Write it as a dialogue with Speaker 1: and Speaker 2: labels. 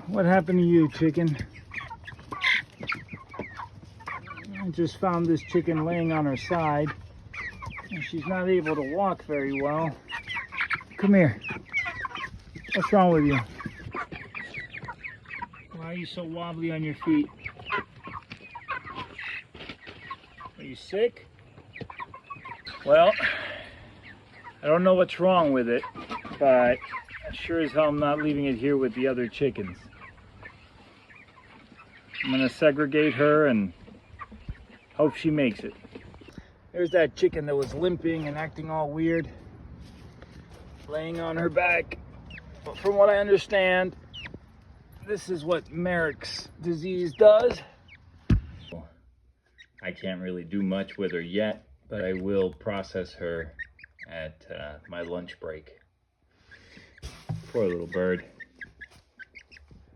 Speaker 1: what happened to you, chicken? I just found this chicken laying on her side, and she's not able to walk very well. Come here. What's wrong with you? Why are you so wobbly on your feet? Are you sick? Well, I don't know what's wrong with it, but sure as hell I'm not leaving it here with the other chickens. I'm gonna segregate her and hope she makes it. There's that chicken that was limping and acting all weird, laying on her back. But from what I understand, this is what Mareks disease does. I can't really do much with her yet, but I will process her at my lunch break. Poor little bird.